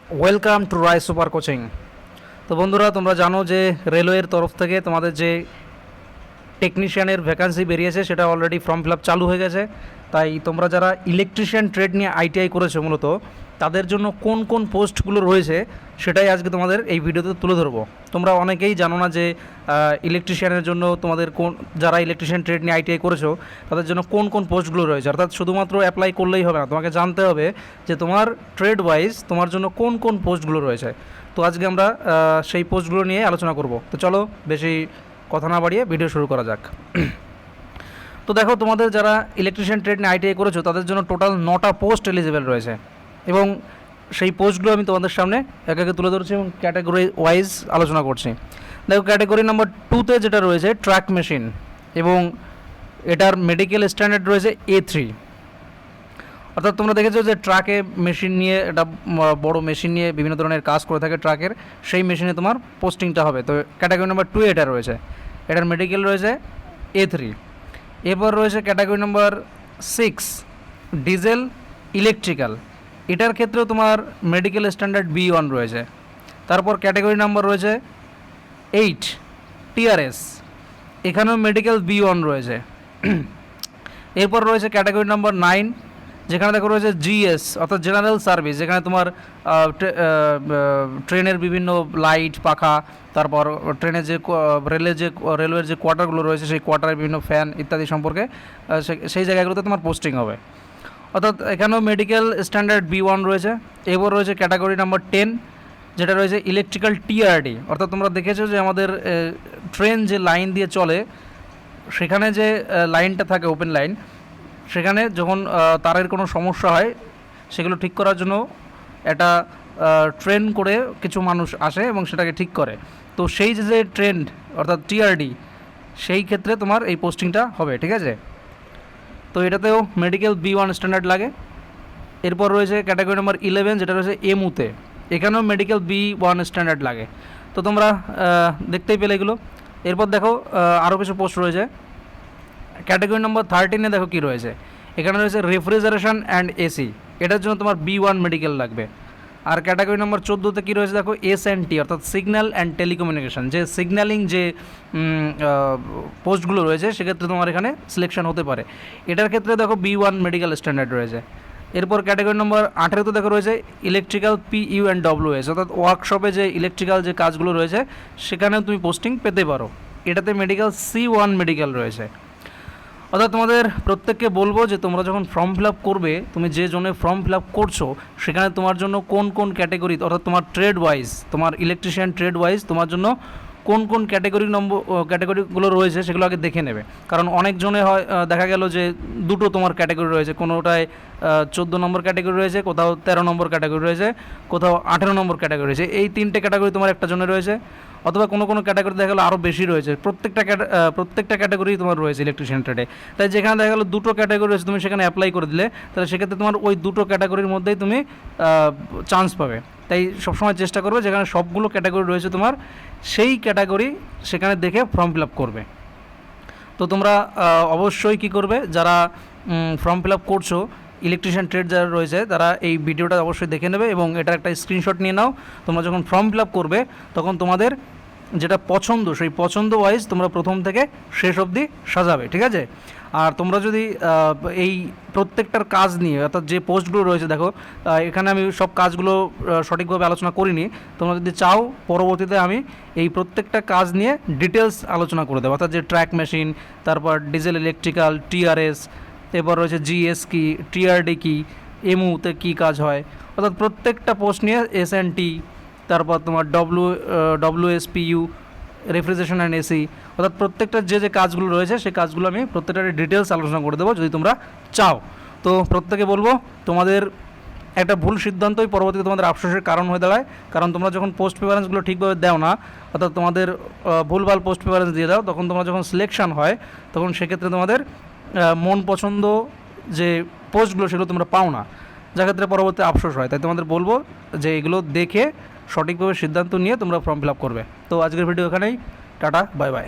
Welcome to Rai super coaching. তো বন্ধুরা, তোমরা জানো যে রেলওয়ের তরফ থেকে তোমাদের যে টেকনিশিয়ানের ভ্যাকান্সি বেরিয়েছে সেটা অলরেডি ফর্ম ফিল আপ চালু হয়ে গেছে। তাই তোমরা যারা ইলেকট্রিশিয়ান ট্রেড নিয়ে আইটিআই করেছো মূলত তাদের জন্য কোন কোন পোস্টগুলো রয়েছে সেটাই আজকে তোমাদের এই ভিডিওতে তুলে ধরবো। তোমরা অনেকেই জানো না যে ইলেকট্রিশিয়ানের জন্য তোমাদের যারা ইলেকট্রিশিয়ান ট্রেড নিয়ে আইটিআই করেছো তাদের জন্য কোন কোন পোস্টগুলো রয়েছে। অর্থাৎ শুধুমাত্র অ্যাপ্লাই করলেই হবে না, তোমাকে জানতে হবে যে তোমার ট্রেড ওয়াইজ তোমার জন্য কোন কোন পোস্টগুলো রয়েছে। তো আজকে আমরা সেই পোস্টগুলো নিয়ে আলোচনা করব। তো চলো বেশি কথা না বাড়িয়ে ভিডিও শুরু করা যাক। তো দেখো, তোমাদের যারা ইলেকট্রিশিয়ান ট্রেড নিয়ে আইটিআই করেছো তাদের জন্য টোটাল 9টা পোস্ট এলিজিবল রয়েছে এবং সেই পোস্টগুলো আমি তোমাদের সামনে একে একে তুলে ধরছি এবং ক্যাটাগরি ওয়াইজ আলোচনা করছি। দেখো, ক্যাটাগরি নাম্বার 2তে যেটা রয়েছে ট্র্যাক মেশিন এবং এটার মেডিকেল স্ট্যান্ডার্ড রয়েছে A3। অর্থাৎ তোমরা দেখেছো যে ট্রাকে মেশিন নিয়ে, এটা বড় মেশিন নিয়ে বিভিন্ন ধরনের কাজ করে থাকে ট্রাকের, সেই মেশিনে তোমার পোস্টিংটা হবে। তো ক্যাটাগরি নাম্বার 2 এটা রয়েছে, এটার মেডিকেল রয়েছে A3। এরপর রয়েছে ক্যাটাগরি নাম্বার 6 ডিজেল ইলেকট্রিক্যাল, এটার ক্ষেত্রেও তোমার মেডিকেল স্ট্যান্ডার্ড B1 রয়েছে। তারপর ক্যাটাগরি নাম্বার রয়েছে 8 TRS, এখানেও মেডিকেল B1 রয়েছে। এরপর রয়েছে ক্যাটাগরি নাম্বার 9 যেখানে দেখো রয়েছে GS অর্থাৎ জেনারেল সার্ভিস, যেখানে তোমার ট্রেনের বিভিন্ন লাইট পাখা, তারপর ট্রেনের যে রেলওয়ের যে কোয়ার্টারগুলো রয়েছে সেই কোয়ার্টারের বিভিন্ন ফ্যান ইত্যাদি সম্পর্কে সেই জায়গাগুলোতে তোমার পোস্টিং হবে। অর্থাৎ এখানেও মেডিকেল স্ট্যান্ডার্ড B1 রয়েছে। এরপর রয়েছে ক্যাটাগরি নাম্বার 10 যেটা রয়েছে ইলেকট্রিক্যাল TRD। অর্থাৎ তোমরা দেখেছো যে আমাদের ট্রেন যে লাইন দিয়ে চলে সেখানে যে লাইনটা থাকে ওপেন লাইন, সেখানে যখন তারের কোনো সমস্যা হয় সেগুলো ঠিক করার জন্য একটা ট্রেন করে কিছু মানুষ আসে এবং সেটাকে ঠিক করে। তো সেই যে ট্রেন্ড অর্থাৎ TRD, সেই ক্ষেত্রে তোমার এই পোস্টিংটা হবে, ঠিক আছে। তো এটাতেও মেডিকেল B1 স্ট্যান্ডার্ড লাগে। এরপর রয়েছে ক্যাটাগরি নাম্বার 11 যেটা রয়েছে MUতে, এখানেও মেডিকেল B1 স্ট্যান্ডার্ড লাগে। তো তোমরা দেখতেই পেলে এগুলো। এরপর দেখো আরও কিছু পোস্ট রয়েছে। ক্যাটাগরি নম্বর 13-এ দেখো কী রয়েছে, এখানে রয়েছে রেফ্রিজারেশন অ্যান্ড AC, এটার জন্য তোমার B1 মেডিকেল লাগবে। আর ক্যাটাগরি নম্বর 14-তে কী রয়েছে দেখো S&T অর্থাৎ সিগন্যাল অ্যান্ড টেলিকমিউনিকেশন, যে সিগন্যালিং যে পোস্টগুলো রয়েছে সেক্ষেত্রে তোমার এখানে সিলেকশন হতে পারে, এটার ক্ষেত্রে দেখো B1 মেডিকেল স্ট্যান্ডার্ড রয়েছে। এরপর ক্যাটাগরি নম্বর 18-তে দেখো রয়েছে ইলেকট্রিক্যাল PU অ্যান্ড WS অর্থাৎ ওয়ার্কশপে যে ইলেকট্রিক্যাল যে কাজগুলো রয়েছে সেখানেও তুমি পোস্টিং পেতে পারো, এটাতে মেডিকেল C1 মেডিকেল রয়েছে। অর্থাৎ তোমাদের প্রত্যেককে বলবো যে তোমরা যখন ফর্ম ফিল আপ করবে, তুমি যে জন্য ফর্ম ফিল আপ করছো সেখানে তোমার জন্য কোন কোন ক্যাটাগরি অর্থাৎ তোমার ট্রেড ওয়াইজ, তোমার ইলেকট্রিশিয়ান ট্রেড ওয়াইজ তোমার জন্য কোন কোন ক্যাটাগরিগুলো রয়েছে সেগুলো আগে দেখে নেবে। কারণ অনেকজনে হয় দেখা গেল যে দুটো তোমার ক্যাটাগরি রয়েছে, কোনোটায় 14 নম্বর ক্যাটাগরি রয়েছে, কোথাও 13 নম্বর ক্যাটাগরি রয়েছে, কোথাও 18 নম্বর ক্যাটাগরি রয়েছে, এই 3টে ক্যাটাগরি তোমার একটা জন্য রয়েছে। অথবা কোনো কোনো ক্যাটাগরি দেখা গেলো আরও বেশি রয়েছে, প্রত্যেকটা ক্যাটাগরি তোমার রয়েছে ইলেকট্রিশিয়ান ট্রেডে। তাই যেখানে দেখা গেলো দুটো ক্যাটাগরি রয়েছে তুমি সেখানে অ্যাপ্লাই করে দিলে, তাহলে সেক্ষেত্রে তোমার ওই দুটো ক্যাটাগরির মধ্যেই তুমি চান্স পাবে। তাই সবসময় চেষ্টা করবে যেখানে সবগুলো ক্যাটাগরি রয়েছে তোমার সেই ক্যাটাগরি সেখানে দেখে ফর্ম ফিল আপ করবে। তো তোমরা অবশ্যই কী করবে, যারা ফর্ম ফিল আপ করছো ইলেকট্রিশিয়ান ট্রেড যারা রয়েছে তারা এই ভিডিওটা অবশ্যই দেখে নেবে এবং এটার একটা স্ক্রিনশট নিয়ে নাও। তোমরা যখন ফর্ম ফিল আপ করবে তখন তোমাদের যেটা পছন্দ সেই পছন্দ ওয়াইজ তোমরা প্রথম থেকে শেষ অবধি সাজাবে, ঠিক আছে। আর তোমরা যদি এই প্রত্যেকটার কাজ নিয়ে অর্থাৎ যে পোস্টগুলো রয়েছে, দেখো এখানে আমি সব কাজগুলো সঠিকভাবে আলোচনা করিনি, তোমরা যদি চাও পরবর্তীতে আমি এই প্রত্যেকটা কাজ নিয়ে ডিটেলস আলোচনা করে দেবো। অর্থাৎ যে ট্র্যাক মেশিন, তারপর ডিজেল ইলেকট্রিক্যাল, TRS, এরপর রয়েছে GS কি, TRD কি, MUতে কী কাজ হয়, অর্থাৎ প্রত্যেকটা পোস্ট নিয়ে S&T, তারপর তোমার WSPU, রেফ্রিজারেশন অ্যান্ড AC, অর্থাৎ প্রত্যেকটা যে কাজগুলো রয়েছে সেই কাজগুলো আমি প্রত্যেকটা ডিটেলস আলোচনা করে দেবো যদি তোমরা চাও। তো প্রত্যেকে বলবো তোমাদের একটা ভুল সিদ্ধান্তই পরবর্তীতে তোমাদের আফসোসের কারণ হয়ে দাঁড়ায়। কারণ তোমরা যখন পোস্ট প্রেফারেন্সগুলো ঠিকভাবে দাও না, অর্থাৎ তোমাদের ভুলভাল পোস্ট প্রেফারেন্স দিয়ে দাও, তখন তোমরা যখন সিলেকশন হয় তখন সেক্ষেত্রে তোমাদের মন পছন্দ যে পোস্টগুলো সেগুলো তোমরা পাও না, যার ক্ষেত্রে পরবর্তী আফসোস হয়। তাই তোমাদের বলবো যে এগুলো দেখে সঠিকভাবে সিদ্ধান্ত নিয়ে তোমরা ফর্ম ফিল আপ করবে। তো আজকের ভিডিও এখানেই, টাটা, বাই বাই।